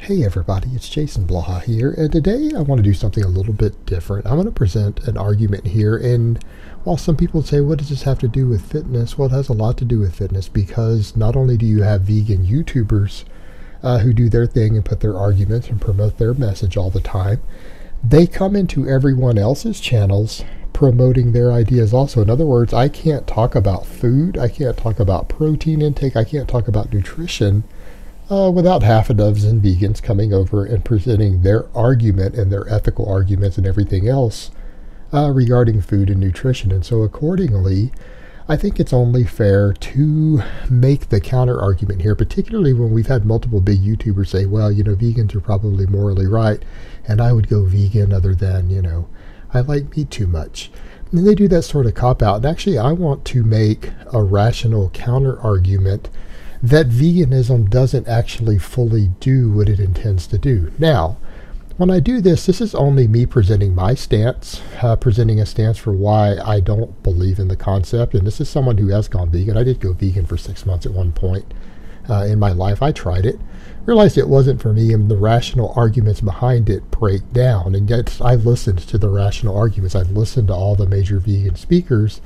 Hey everybody, it's Jason Blaha here, and today I want to do something a little bit different. I'm going to present an argument here, and while some people say, what does this have to do with fitness? Well, it has a lot to do with fitness, because not only do you have vegan YouTubers who do their thing and put their arguments and promote their message all the time, they come into everyone else's channels promoting their ideas also. In other words, I can't talk about food, I can't talk about protein intake, I can't talk about nutrition without half a dozen vegans coming over and presenting their argument and their ethical arguments and everything else regarding food and nutrition. And so accordingly, I think it's only fair to make the counter argument here, particularly when we've had multiple big YouTubers say, well, vegans are probably morally right, and I would go vegan other than, I like meat too much. And they do that sort of cop-out. And actually, I want to make a rational counter argument that veganism doesn't actually fully do what it intends to do. Now, when I do this, this is only me presenting my stance, presenting a stance for why I don't believe in the concept. And this is someone who has gone vegan. I did go vegan for 6 months at one point in my life. I tried it, realized it wasn't for me, and the rational arguments behind it break down. And yet I've listened to the rational arguments. I've listened to all the major vegan speakers.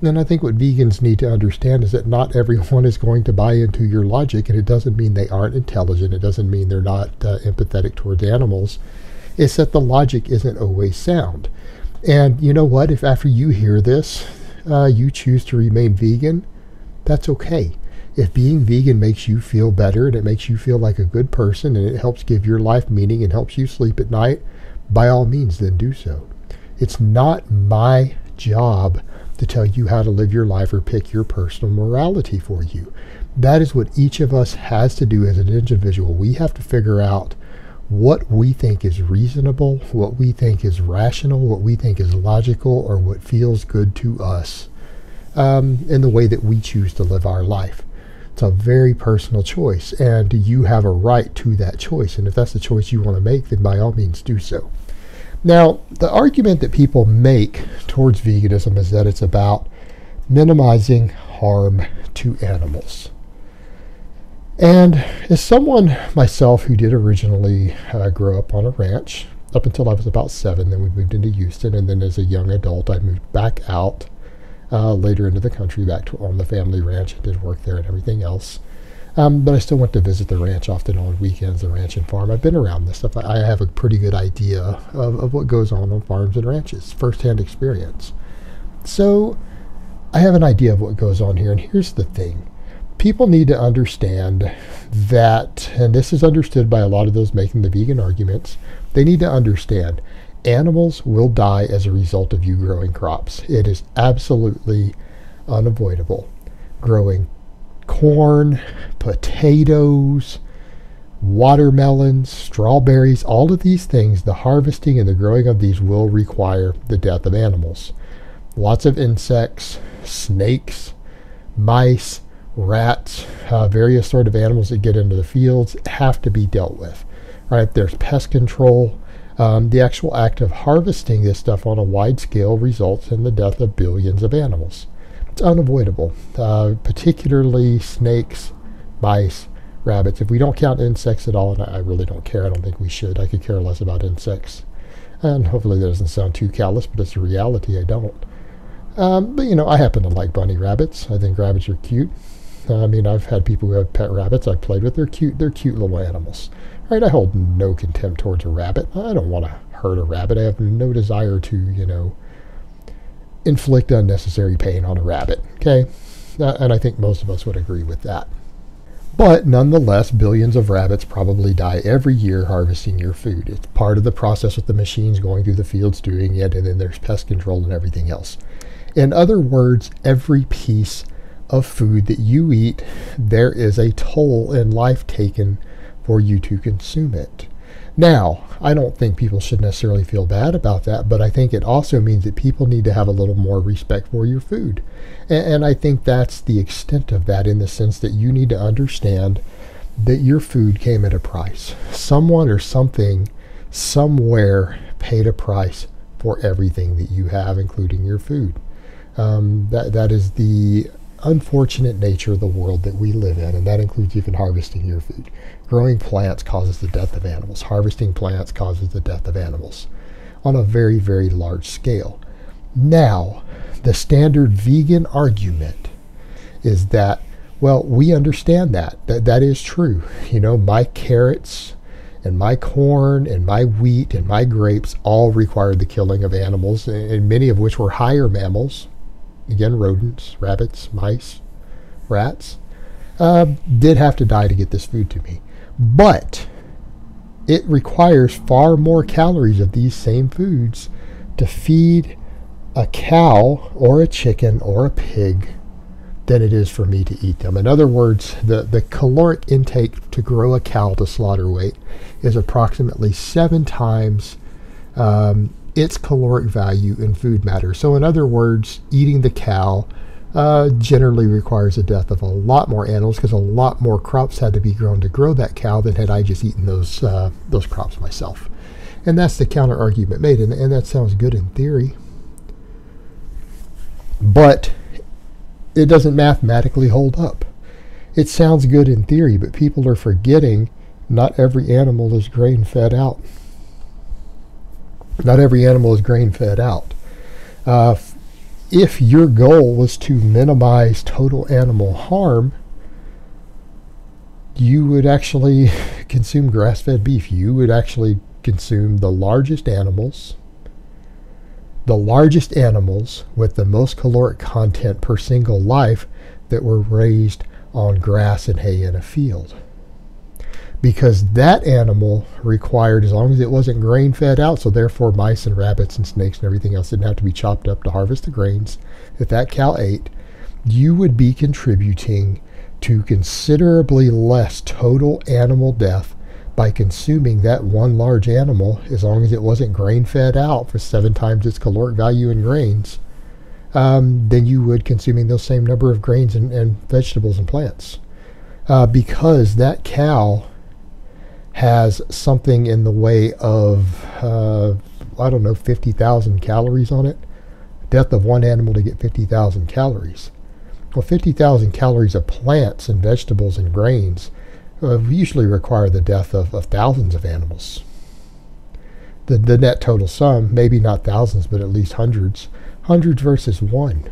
And I think what vegans need to understand is that not everyone is going to buy into your logic, and it doesn't mean they aren't intelligent. It doesn't mean they're not empathetic towards animals. It's that the logic isn't always sound. And you know what? If after you hear this, you choose to remain vegan, that's okay. If being vegan makes you feel better and it makes you feel like a good person and it helps give your life meaning and helps you sleep at night, by all means, then do so. It's not my job to tell you how to live your life or pick your personal morality for you. That is what each of us has to do as an individual. We have to figure out what we think is reasonable, what we think is rational, what we think is logical, or what feels good to us in the way that we choose to live our life. It's a very personal choice, and you have a right to that choice. And if that's the choice you want to make, then by all means do so. Now, the argument that people make towards veganism is that it's about minimizing harm to animals. And as someone myself who did originally grow up on a ranch, up until I was about 7, then we moved into Houston, and then as a young adult I moved back out later into the country, back to on the family ranch, and did work there and everything else. But I still went to visit the ranch often on weekends, the ranch and farm. I've been around this stuff. I have a pretty good idea of what goes on farms and ranches, firsthand experience. So I have an idea of what goes on here. And here's the thing. People need to understand that, and this is understood by a lot of those making the vegan arguments, they need to understand animals will die as a result of you growing crops. It is absolutely unavoidable. Growing corn, potatoes, watermelons, strawberries, all of these things, the harvesting and the growing of these will require the death of animals. Lots of insects, snakes, mice, rats, various sort of animals that get into the fields have to be dealt with. Right? There's pest control. The actual act of harvesting this stuff on a wide scale results in the death of billions of animals. It's unavoidable, particularly snakes, mice, rabbits. If we don't count insects at all, and I really don't care, I don't think we should. I could care less about insects. And hopefully that doesn't sound too callous, but it's a reality, I don't. But I happen to like bunny rabbits. I think rabbits are cute. I've had people who have pet rabbits I've played with. They're cute little animals. Right? I hold no contempt towards a rabbit. I don't want to hurt a rabbit. I have no desire to, inflict unnecessary pain on a rabbit, okay? And I think most of us would agree with that. But nonetheless, billions of rabbits probably die every year harvesting your food. It's part of the process with the machines going through the fields doing it, and then there's pest control and everything else. In other words, every piece of food that you eat, there is a toll in life taken for you to consume it. Now, I don't think people should necessarily feel bad about that, but I think it also means that people need to have a little more respect for your food. And I think that's the extent of that, in the sense that you need to understand that your food came at a price. Someone or something somewhere paid a price for everything that you have, including your food. That is the unfortunate nature of the world that we live in, and that includes even harvesting your food. Growing plants causes the death of animals. Harvesting plants causes the death of animals on a very, very large scale. Now, the standard vegan argument is that, well, we understand that is true. My carrots and my corn and my wheat and my grapes all required the killing of animals, and many of which were higher mammals. Again, rodents, rabbits, mice, rats, did have to die to get this food to me. But it requires far more calories of these same foods to feed a cow or a chicken or a pig than it is for me to eat them. In other words, the caloric intake to grow a cow to slaughter weight is approximately 7 times its caloric value in food matter. So in other words, eating the cow generally requires the death of a lot more animals, because a lot more crops had to be grown to grow that cow than had I just eaten those crops myself. And that's the counter argument made, and that sounds good in theory, but it doesn't mathematically hold up. It sounds good in theory, but people are forgetting not every animal is grain fed out. Not every animal is grain fed out. If your goal was to minimize total animal harm, you would actually consume grass-fed beef. You would actually consume the largest animals with the most caloric content per single life that were raised on grass and hay in a field. Because that animal required, as long as it wasn't grain fed out, so therefore mice and rabbits and snakes and everything else didn't have to be chopped up to harvest the grains that that cow ate, you would be contributing to considerably less total animal death by consuming that one large animal, as long as it wasn't grain fed out for 7 times its caloric value in grains, than you would consuming those same number of grains and vegetables and plants. Because that cow has something in the way of, 50,000 calories on it. Death of one animal to get 50,000 calories. Well, 50,000 calories of plants and vegetables and grains usually require the death of thousands of animals. The net total sum, maybe not thousands, but at least hundreds versus one.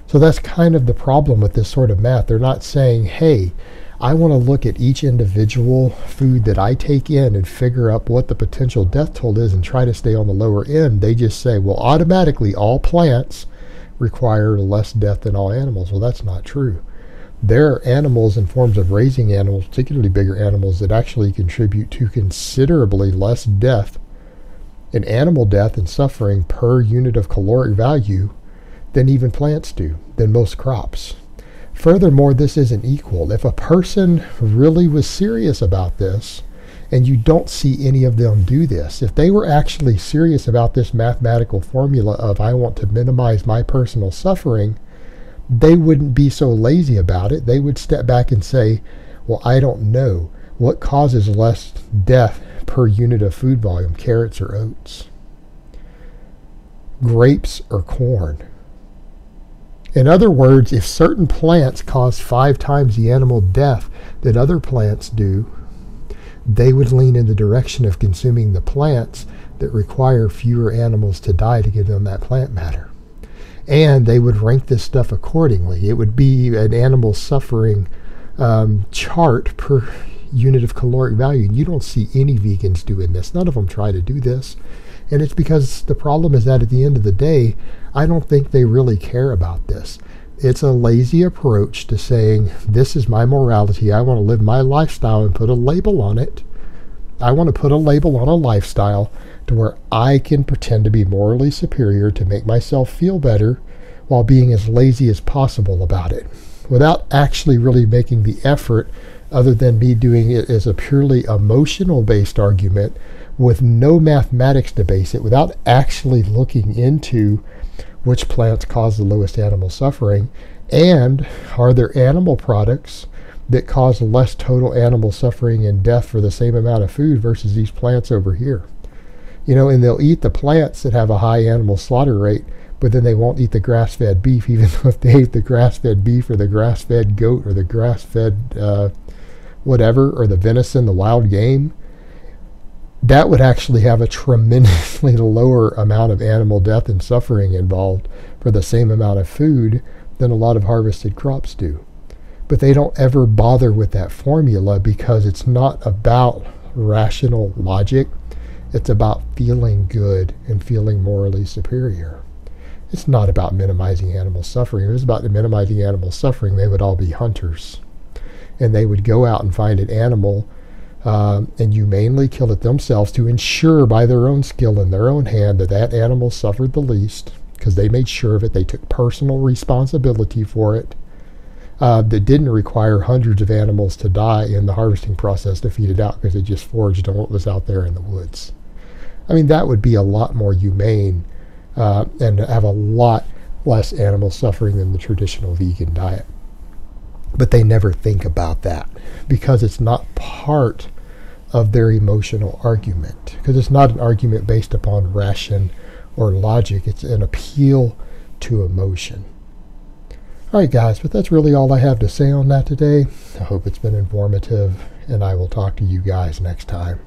So that's kind of the problem with this sort of math. They're not saying, hey, I want to look at each individual food that I take in and figure out what the potential death toll is and try to stay on the lower end. They just say, well, automatically all plants require less death than all animals. Well, that's not true. There are animals and forms of raising animals, particularly bigger animals, that actually contribute to considerably less death and animal death and suffering per unit of caloric value than even plants do, than most crops. Furthermore, this isn't equal. If a person really was serious about this, and you don't see any of them do this, if they were actually serious about this mathematical formula of I want to minimize my personal suffering, they wouldn't be so lazy about it. They would step back and say, well, I don't know. What causes less death per unit of food volume, carrots or oats? Grapes or corn? In other words, if certain plants cause 5 times the animal death that other plants do, they would lean in the direction of consuming the plants that require fewer animals to die to give them that plant matter. And they would rank this stuff accordingly. It would be an animal suffering chart per unit of caloric value. You don't see any vegans doing this. None of them try to do this. And it's because the problem is that at the end of the day, I don't think they really care about this. It's a lazy approach to saying, this is my morality. I want to live my lifestyle and put a label on it. I want to put a label on a lifestyle to where I can pretend to be morally superior to make myself feel better while being as lazy as possible about it, without actually really making the effort, other than me doing it as a purely emotional-based argument with no mathematics to base it, without actually looking into which plants cause the lowest animal suffering, and are there animal products that cause less total animal suffering and death for the same amount of food versus these plants over here. And they'll eat the plants that have a high animal slaughter rate, but then they won't eat the grass-fed beef, even though if they ate the grass-fed beef or the grass-fed goat or the grass-fed whatever, or the venison, the wild game, that would actually have a tremendously lower amount of animal death and suffering involved for the same amount of food than a lot of harvested crops do. But they don't ever bother with that formula because it's not about rational logic. It's about feeling good and feeling morally superior. It's not about minimizing animal suffering. If it was about minimizing animal suffering, they would all be hunters. And they would go out and find an animal and humanely kill it themselves to ensure by their own skill in their own hand that that animal suffered the least, because they made sure of it. They took personal responsibility for it. That didn't require hundreds of animals to die in the harvesting process to feed it out, because they just foraged on what was out there in the woods. I mean, that would be a lot more humane and have a lot less animal suffering than the traditional vegan diet. But they never think about that because it's not part of their emotional argument, because it's not an argument based upon ration or logic. It's an appeal to emotion. Alright guys, but that's really all I have to say on that today. I hope it's been informative, and I will talk to you guys next time.